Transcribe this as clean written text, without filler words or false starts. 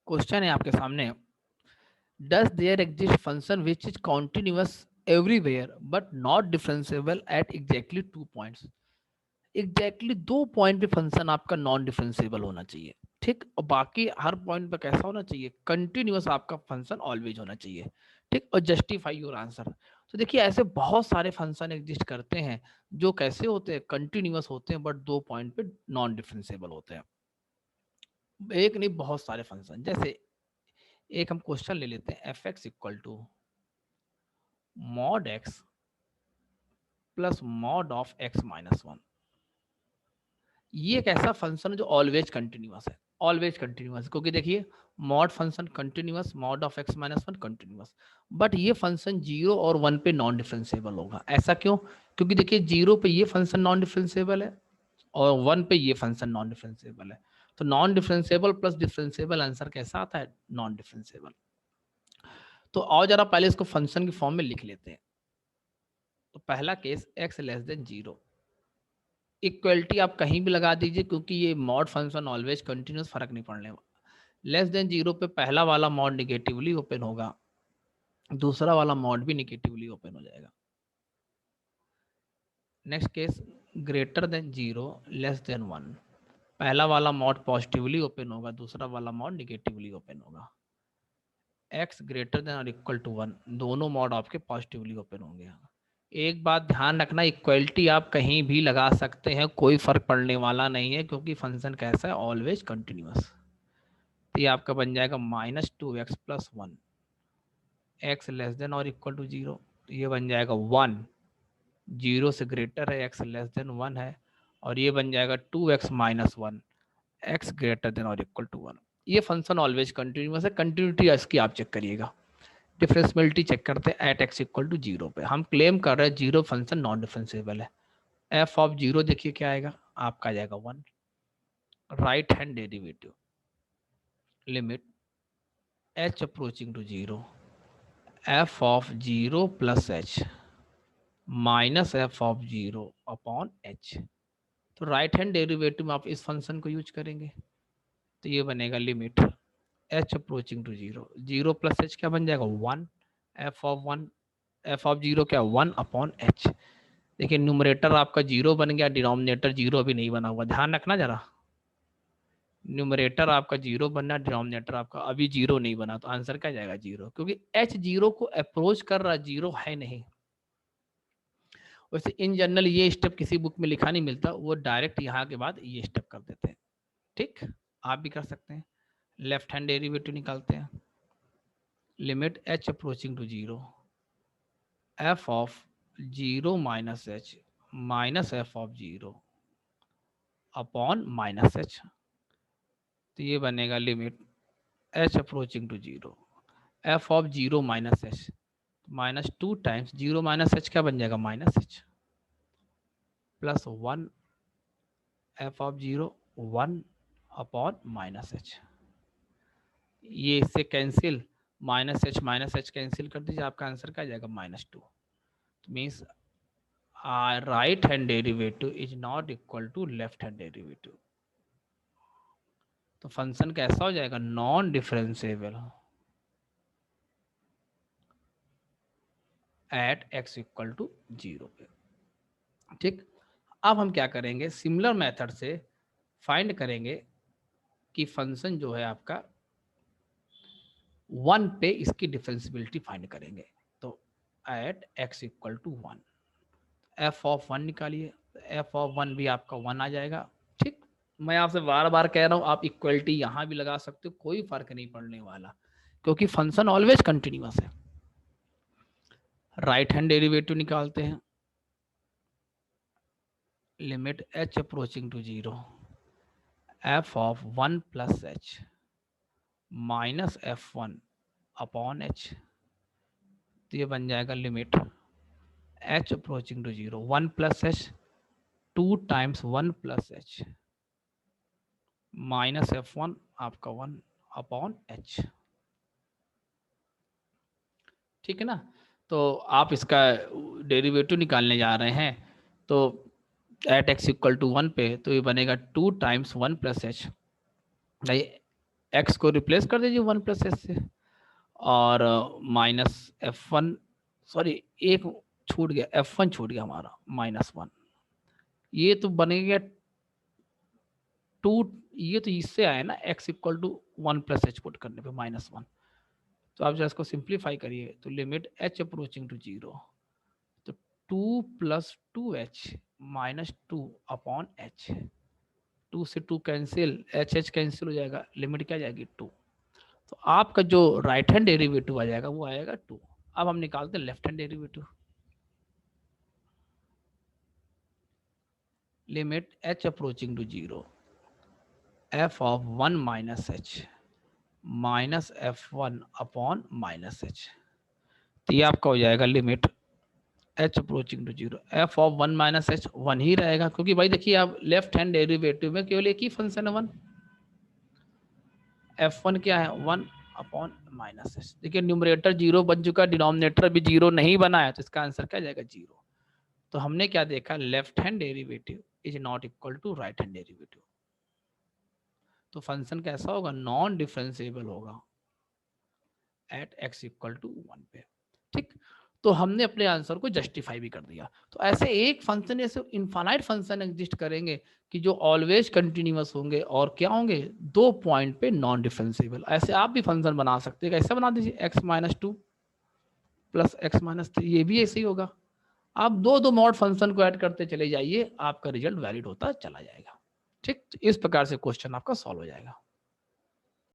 Question है आपके सामने, does there exist function which is continuous everywhere but not differentiable at exactly 2 points. Exactly 2 point पे function आपका non differentiable होना चाहिए, ठीक, और बाकी हर पॉइंट पे कैसा होना चाहिए, कंटिन्यूअस आपका फंक्शन ऑलवेज होना चाहिए, ठीक, और जस्टिफाई योर आंसर। तो देखिए ऐसे बहुत सारे फंक्शन एग्जिस्ट करते हैं जो कैसे होते हैं, कंटिन्यूअस होते हैं बट 2 पॉइंट पे नॉन डिफरेंशिएबल होते हैं। एक नहीं, बहुत सारे फंक्शन, जैसे एक हम क्वेश्चन ले लेते हैं, f x equal to mod x plus mod of x minus one. ये एक ऐसा फंक्शन है जो ऑलवेज कंटिन्यूअस है, ऑलवेज कंटिन्यूअस, क्योंकि देखिए mod function continuous, mod of x minus one continuous, but ये फंक्शन 0 और 1 पे नॉन डिफरेंशिएबल होगा। ऐसा क्यों? क्योंकि देखिए 0 पे ये फंक्शन नॉन डिफरेंशिएबल है और 1 पे ये फंक्शन नॉन डिफरेंशिएबल है। तो non differentiable plus differentiable answer कैसा आता है? Non differentiable. तो और जरा पहले इसको फंक्शन की फॉर्म में लिख लेते हैं। तो पहला case x less than 0, equality आप कहीं भी लगा दीजिए क्योंकि ये मॉड फंक्शन ऑलवेज कंटिन्यूस, फर्क नहीं पड़ने वाला। लेस देन 0 पे पहला वाला मॉड निगेटिवली ओपन होगा, दूसरा वाला मॉड भी निगेटिवली ओपन हो जाएगा। Next case greater than 0 less than 1, पहला वाला मॉड पॉजिटिवली ओपन होगा, दूसरा वाला मॉड निगेटिवली ओपन होगा। एक्स ग्रेटर देन और इक्वल टू 1, दोनों मॉड आपके पॉजिटिवली ओपन होंगे। एक बात ध्यान रखना, इक्वलिटी आप कहीं भी लगा सकते हैं, कोई फर्क पड़ने वाला नहीं है क्योंकि फंक्शन कैसा है, ऑलवेज कंटिन्यूअस। तो ये आपका बन जाएगा -2x+1, एक्स लेस देन और इक्वल टू 0, तो ये बन जाएगा 1, 0 से ग्रेटर है, एक्स लेस देन 1 है, और ये बन जाएगा 2x-1, एक्स ग्रेटर देन और इक्वल टू 1। ये फंक्शन ऑलवेज कंटिन्यूअस है, कंटिन्यूटी इसकी आप चेक करिएगा। डिफरेंशियबिलिटी चेक करते हैं एट एक्स इक्वल टू 0 पे, हम क्लेम कर रहे हैं 0 फंक्शन नॉन डिफरेंशिएबल है। एफ ऑफ 0 देखिए क्या आएगा, आपका आ जाएगा 1। Right hand derivative limit h approaching to 0, f of 0 plus h minus f of 0 upon h. तो राइट हैंड डेरिवेटिव में आप इस फंक्शन को यूज करेंगे, तो ये बनेगा limit h approaching to 0, 0 plus h क्या बन जाएगा 1, एफ ऑफ 1, एफ ऑफ 0 क्या 1 अपॉन एच। देखिए न्यूमरेटर आपका 0 बन गया, डिनोमिनेटर 0 अभी नहीं बना हुआ, ध्यान रखना जरा। न्यूमरेटर आपका 0 बनना, डिनोमिनेटर आपका अभी 0 नहीं बना, तो आंसर क्या जाएगा 0, क्योंकि h 0 को अप्रोच कर रहा, 0 है नहीं। वैसे इन जनरल ये स्टेप किसी बुक में लिखा नहीं मिलता, वो डायरेक्ट यहाँ के बाद ये स्टेप कर देते हैं, ठीक, आप भी कर सकते हैं। लेफ्ट हैंड डेरिवेटिव निकालते हैं, limit h approaching to 0, f of 0 minus h minus f of 0 upon minus h. तो ये बनेगा limit h approaching to 0, f of 0 minus h, -2 times 0 minus h क्या बन जाएगा -h, plus 1 f of 0 1 upon -h। ये इससे cancel, minus H cancel कर दीजिए, आपका आंसर क्या आ जाएगा -2। Means right hand derivative is not equal to left hand derivative. तो फंक्शन कैसा हो जाएगा, non differentiable at x equal to 0 पे, ठीक। अब हम क्या करेंगे, सिमिलर मेथड से फाइंड करेंगे कि फंक्शन जो है आपका 1 पे इसकी डिफरेंशियबिलिटी फाइंड करेंगे। तो at x equal to 1, f of 1 निकालिए, एफ ऑफ 1 भी आपका 1 आ जाएगा, ठीक। मैं आपसे बार बार कह रहा हूँ, आप इक्वलिटी यहाँ भी लगा सकते हो, कोई फर्क नहीं पड़ने वाला क्योंकि फंक्शन ऑलवेज कंटिन्यूअस है। राइट हैंड डेरिवेटिव निकालते हैं, limit h approaching to 0, f of 1 plus h minus f 1 upon h. तो ये बन जाएगा limit h approaching to 0, 1 plus h 2 times 1 plus h minus f 1 आपका 1 अपॉन एच, ठीक है ना। तो आप इसका डेरिवेटिव निकालने जा रहे हैं, तो एट एक्स इक्वल टू 1 पे तो ये बनेगा 2 टाइम्स 1 प्लस एच, एक्स को रिप्लेस कर दीजिए 1 प्लस एच से, और माइनस एफ वन, सॉरी एक छूट गया, F1 छूट गया हमारा, -1, ये तो बनेगा 2, ये तो इससे आया ना x equal to 1 plus h put करने पे -1। तो आप जरा इसको सिंप्लीफाई करिए, तो लिमिट h अप्रोचिंग टू 0, तो 2 plus 2h minus 2 upon h, 2 से 2 कैंसिल, h कैंसिल हो जाएगा, लिमिट क्या जाएगी 2। तो आपका जो राइट हैंड डेरिवेटिव आ जाएगा वो आएगा 2। अब हम निकालते हैं left hand derivative, limit h approaching to 0, f of 1 minus h minus F1 upon minus h। तो ये आपका हो जाएगा limit h approaching to 0, f of 1 minus h 1 ही रहेगा, क्योंकि भाई देखिए आप लेफ्ट हैंड डेरिवेटिव में केवल एक ही फंक्शन है 1, f1 क्या है 1 अपॉन माइनस h। देखिए न्यूमरेटर 0 बन चुका, डिनोमिनेटर भी 0 नहीं बना है, तो इसका आंसर क्या जाएगा 0। तो हमने क्या देखा, left hand derivative is not equal to right hand derivative. तो फंक्शन कैसा होगा, नॉन डिफरेंशिएबल होगा एट x इक्वल टू 1 पे। ठीक, तो हमने अपने आंसर को जस्टिफाई भी कर दिया। तो ऐसे एक फंक्शन, ऐसे इनफाइनाइट फंक्शन एग्जिस्ट करेंगे कि जो ऑलवेज कंटिन्यूअस होंगे और क्या होंगे, 2 पॉइंट पे नॉन डिफरेंशिएबल। ऐसे आप भी फंक्शन बना सकते हैं, ऐसे बना दीजिए x minus 2 plus x minus 3, ये भी ऐसे ही होगा। आप दो दो मॉड फंक्शन को ऐड करते चले जाइए, आपका रिजल्ट वैलिड होता चला जाएगा। ठीक, इस प्रकार से क्वेश्चन आपका सॉल्व हो जाएगा।